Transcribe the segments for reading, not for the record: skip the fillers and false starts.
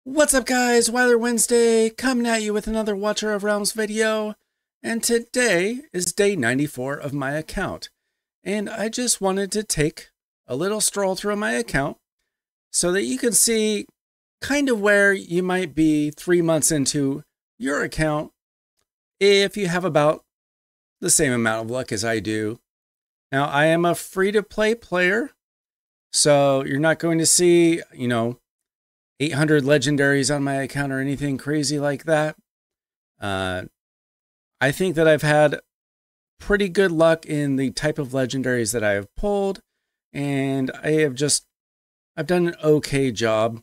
What's up guys, Weather Wednesday, coming at you with another Watcher of Realms video, and today is day 94 of my account, and I just wanted to take a little stroll through my account so that you can see kind of where you might be 3 months into your account if you have about the same amount of luck as I do. Now, I am a free-to-play player, so you're not going to see, 800 legendaries on my account or anything crazy like that. I think that I've had pretty good luck in the type of legendaries that I have pulled, and I've done an okay job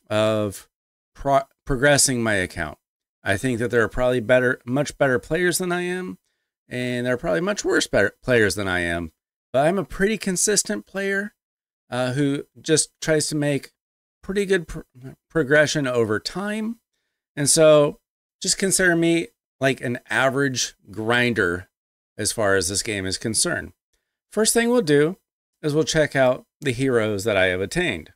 of progressing my account. I think that there are probably much better players than I am, and there are probably much worse players than I am. But I'm a pretty consistent player who just tries to make pretty good progression over time. And so just consider me like an average grinder as far as this game is concerned. First thing we'll do is we'll check out the heroes that I have attained.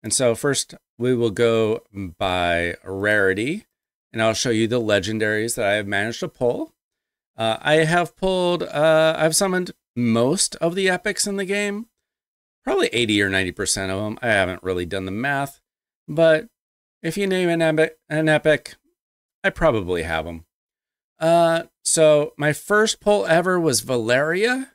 And so first we will go by rarity, and I'll show you the legendaries that I have managed to pull. I've summoned most of the epics in the game, probably 80 or 90% of them. I haven't really done the math, but if you name an epic, I probably have them. So my first pull ever was Valeria.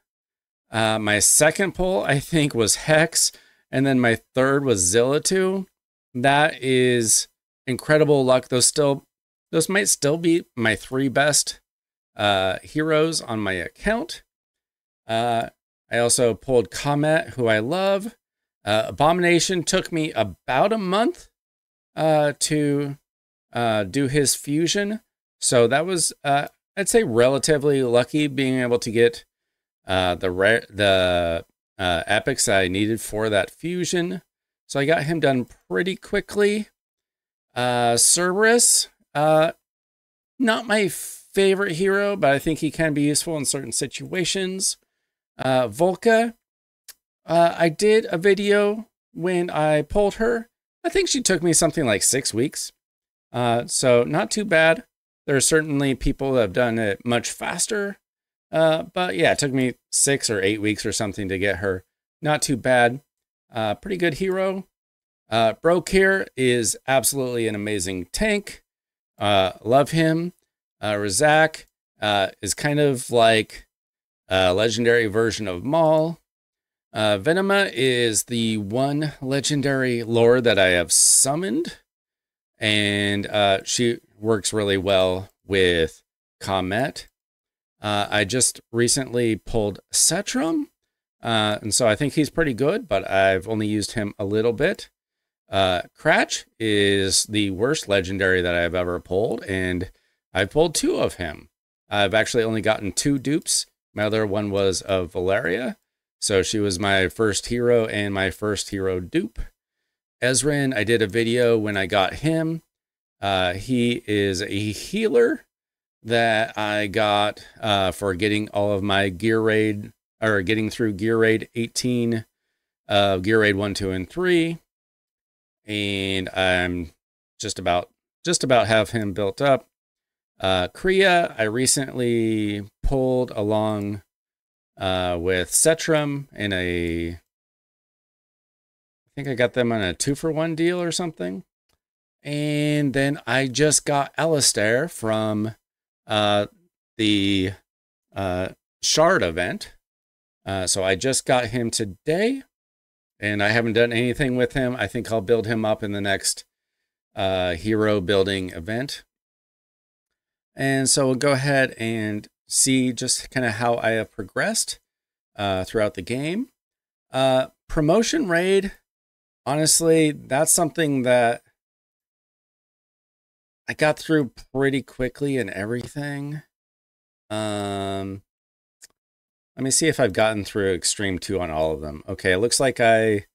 My second pull, I think, was Hex. And then my third was Zillitu. That is incredible luck. Those might still be my three best heroes on my account. I also pulled Comet, who I love. Abomination took me about a month to do his fusion. So that was, I'd say, relatively lucky being able to get the epics I needed for that fusion. So I got him done pretty quickly. Cerberus, not my favorite hero, but I think he can be useful in certain situations. Volca, I did a video when I pulled her. I think she took me something like 6 weeks. So not too bad. There are certainly people that have done it much faster. But yeah, it took me 6 or 8 weeks or something to get her. Not too bad. Pretty good hero. Brokir is absolutely an amazing tank. Love him. Razak is kind of like a legendary version of Maul. Venema is the one legendary lore that I have summoned, and she works really well with Comet. I just recently pulled Setram, and so I think he's pretty good, but I've only used him a little bit. Cratch is the worst legendary that I've ever pulled, and I've pulled 2 of him. I've actually only gotten 2 dupes. My other one was of Valeria, so she was my first hero and my first hero dupe. Ezrin, I did a video when I got him. He is a healer that I got for getting all of my gear raid, or getting through gear raid 18, gear raid 1, 2, and 3. And I'm just about have him built up. Kriya, I recently pulled along with Setram in I think I got them on a 2-for-1 deal or something. And then I just got Alistair from the Shard event. So I just got him today, and I haven't done anything with him. I think I'll build him up in the next hero building event. And so we'll go ahead and see just kind of how I have progressed throughout the game. Promotion raid, honestly, that's something that I got through pretty quickly and everything. Let me see if I've gotten through Extreme 2 on all of them. Okay, it looks like I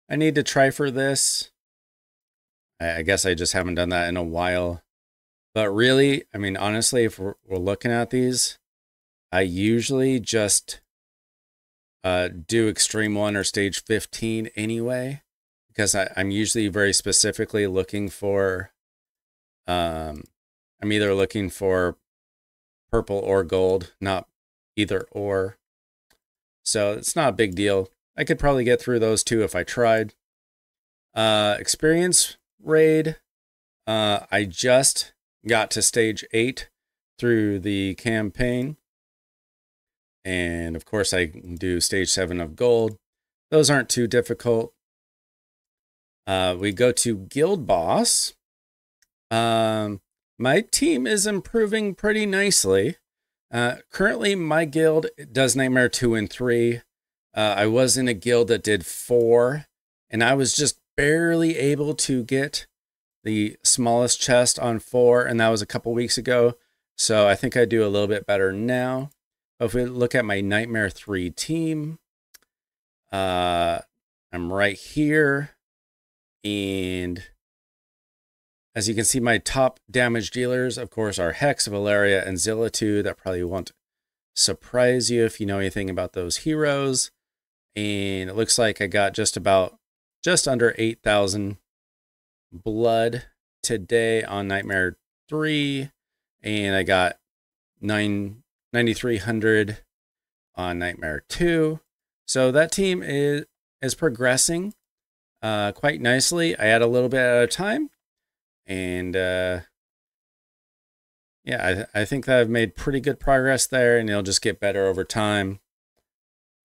need to try for this. I guess I just haven't done that in a while. But really, I mean, honestly, if we're looking at these, I usually just do Extreme 1 or Stage 15 anyway. because I'm usually very specifically looking for, I'm either looking for purple or gold, not either or. So it's not a big deal. I could probably get through those two if I tried. Experience raid. I just got to stage 8 through the campaign. And of course I do stage 7 of gold. Those aren't too difficult. We go to guild boss. My team is improving pretty nicely. Currently my guild does Nightmare 2 and 3. I was in a guild that did 4, and I was just barely able to get the smallest chest on 4, and that was a couple weeks ago. So I think I do a little bit better now. If we look at my Nightmare 3 team, I'm right here, and as you can see, my top damage dealers, of course, are Hex, Valeria, and Zilla2. That probably won't surprise you if you know anything about those heroes. And it looks like I got just under 8,000 blood today on Nightmare 3. And I got 9,300 on Nightmare 2. So that team is progressing quite nicely. I add a little bit at a time. And yeah, I think that I've made pretty good progress there, and it'll just get better over time.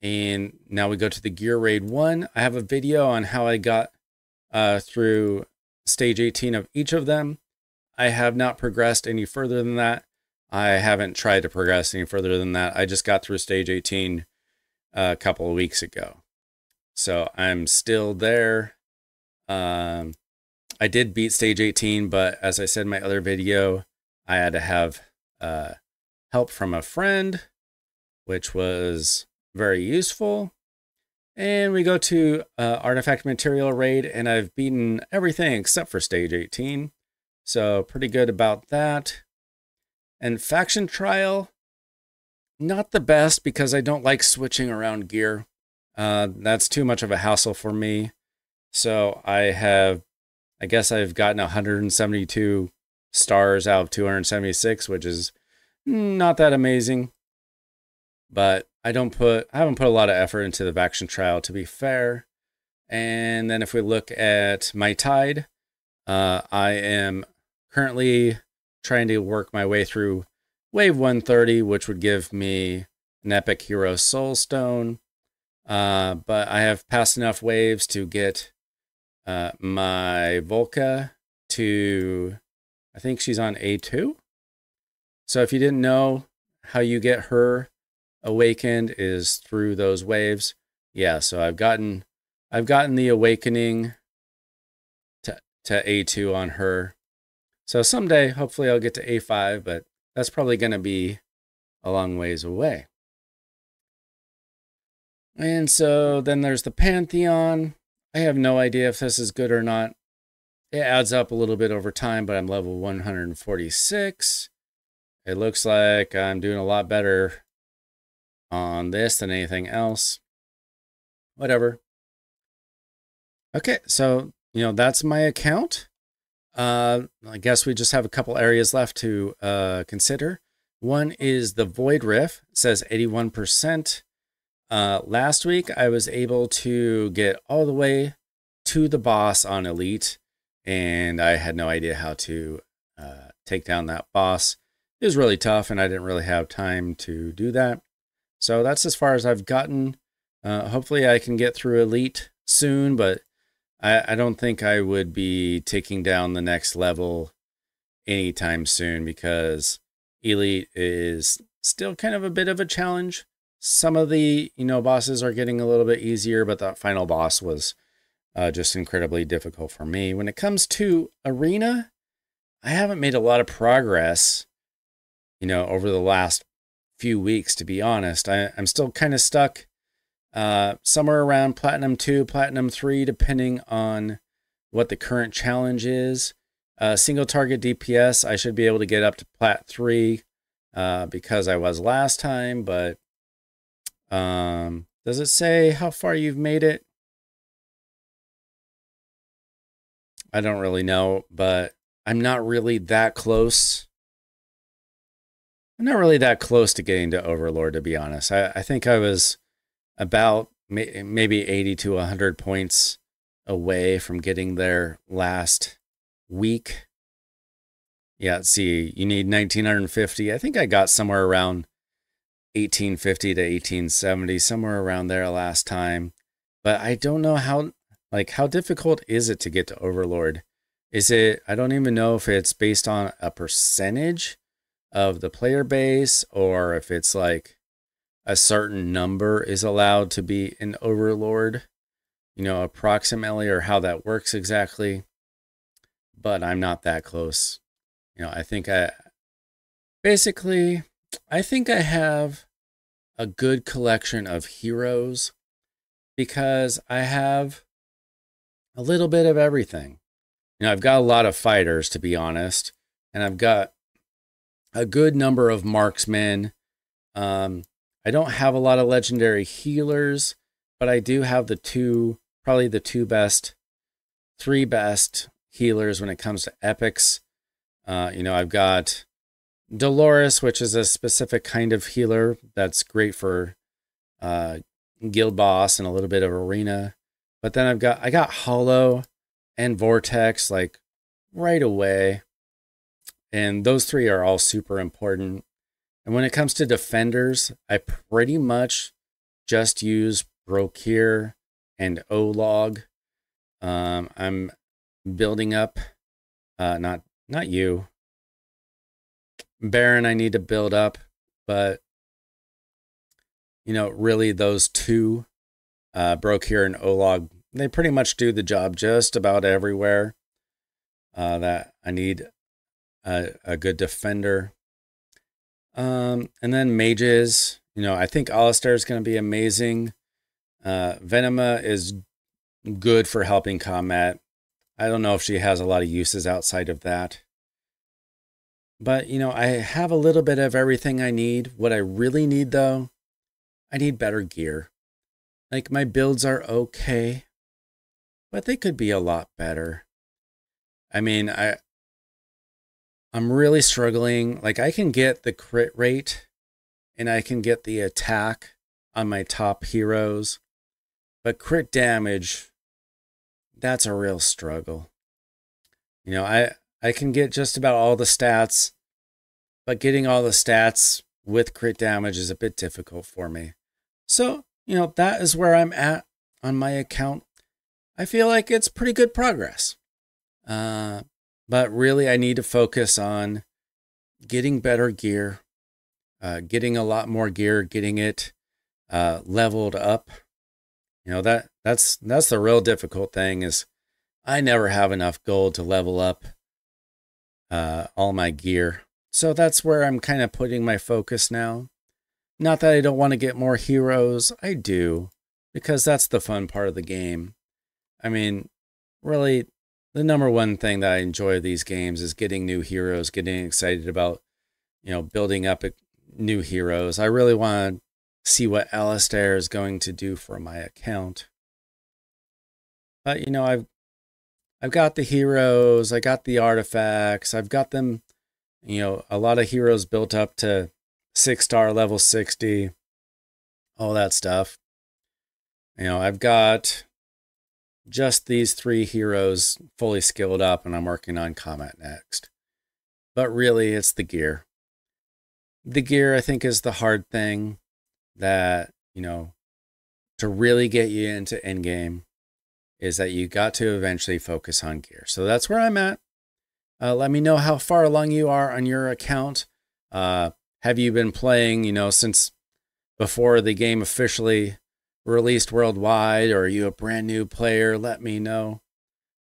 And now we go to the Gear Raid 1. I have a video on how I got through stage 18 of each of them. I have not progressed any further than that. I haven't tried to progress any further than that. I just got through stage 18 a couple of weeks ago. So I'm still there. I did beat stage 18, but as I said in my other video, I had to have help from a friend, which was very useful. And we go to Artifact Material Raid, and I've beaten everything except for stage 18. So pretty good about that. And Faction Trial, not the best because I don't like switching around gear. That's too much of a hassle for me. So I guess I've gotten 172 stars out of 276, which is not that amazing. But I haven't put a lot of effort into the Faction Trial, to be fair. And then if we look at my Tide, I am currently trying to work my way through Wave 130, which would give me an Epic Hero Soul Stone. But I have passed enough waves to get my Volca to, I think she's on A2. So if you didn't know, how you get her awakened is through those waves. Yeah, so I've gotten the awakening to A2 on her. So someday, hopefully I'll get to A5, but that's probably going to be a long ways away. And so then there's the Pantheon. I have no idea if this is good or not. It adds up a little bit over time, but I'm level 146. It looks like I'm doing a lot better on this than anything else. Whatever. Okay, so, that's my account. I guess we just have a couple areas left to consider. One is the Void Rift. It says 81%. Last week, I was able to get all the way to the boss on Elite, and I had no idea how to take down that boss. It was really tough, and I didn't really have time to do that. So that's as far as I've gotten. Hopefully, I can get through Elite soon, but I don't think I would be taking down the next level anytime soon because Elite is still kind of a bit of a challenge. Some of the, bosses are getting a little bit easier, but that final boss was just incredibly difficult for me. When it comes to Arena, I haven't made a lot of progress, over the last few weeks, to be honest. I'm still kind of stuck somewhere around Platinum 2, Platinum 3, depending on what the current challenge is. Single target DPS, I should be able to get up to Plat 3 because I was last time, but does it say how far you've made it? I don't really know, but I'm not really that close. I'm not really that close to getting to Overlord, to be honest. I think I was about maybe 80 to 100 points away from getting there last week. Yeah, let's see, you need 1950. I think I got somewhere around 1850 to 1870, somewhere around there last time. But I don't know how difficult is it to get to Overlord? Is it, I don't even know if it's based on a percentage of the player base or if it's like a certain number is allowed to be an Overlord, approximately, or how that works exactly. But I'm not that close. I think I have a good collection of heroes because I have a little bit of everything. I've got a lot of fighters, to be honest, and I've got a good number of marksmen. I don't have a lot of legendary healers, but I do have probably the three best healers when it comes to epics. I've got Dolores, which is a specific kind of healer that's great for guild boss and a little bit of arena. But then I got Hollow and Vortex like right away. And those three are all super important. And when it comes to defenders, I pretty much just use Brokir and Olog. I'm building up, not you. Baron I need to build up, but really those two, Brokir and Olog, they pretty much do the job just about everywhere. That I need a good defender. And then mages, I think Alistair is going to be amazing. Venema is good for helping combat. I don't know if she has a lot of uses outside of that. But, I have a little bit of everything I need. What I really need, though, I need better gear. Like, my builds are okay, but they could be a lot better. I mean, I'm really struggling. Like, I can get the crit rate and I can get the attack on my top heroes, but crit damage, that's a real struggle. I can get just about all the stats, but getting all the stats with crit damage is a bit difficult for me. So, that is where I'm at on my account. I feel like it's pretty good progress. But really, I need to focus on getting better gear, getting a lot more gear, getting it leveled up. That's the real difficult thing is I never have enough gold to level up all my gear. So that's where I'm kind of putting my focus now. Not that I don't want to get more heroes. I do, because that's the fun part of the game. I mean, really, the number one thing that I enjoy of these games is getting new heroes, getting excited about, building up new heroes. I really want to see what Alistair is going to do for my account. But, I've got the heroes, I got the artifacts, I've got them, a lot of heroes built up to 6-star level 60, all that stuff. I've got just these 3 heroes fully skilled up and I'm working on combat next. But really, it's the gear. The gear, I think, is the hard thing that, to really get you into endgame is that you got to eventually focus on gear. So that's where I'm at. Let me know how far along you are on your account. Have you been playing, since before the game officially released worldwide, or are you a brand new player? Let me know.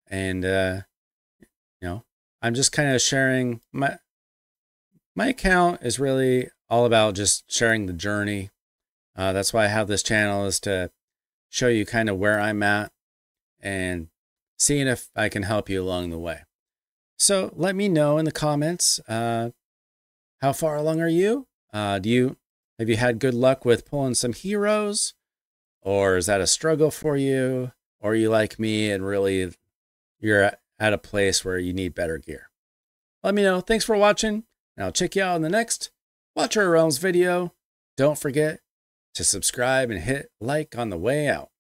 And, I'm just kind of sharing my account is really all about just sharing the journey. That's why I have this channel, is to show you kind of where I'm at and seeing if I can help you along the way. So let me know in the comments, how far along are you? Have you had good luck with pulling some heroes? Or is that a struggle for you? Or are you like me and really you're at a place where you need better gear. Let me know. Thanks for watching, and I'll check you out in the next Watcher Realms video. Don't forget to subscribe and hit like on the way out.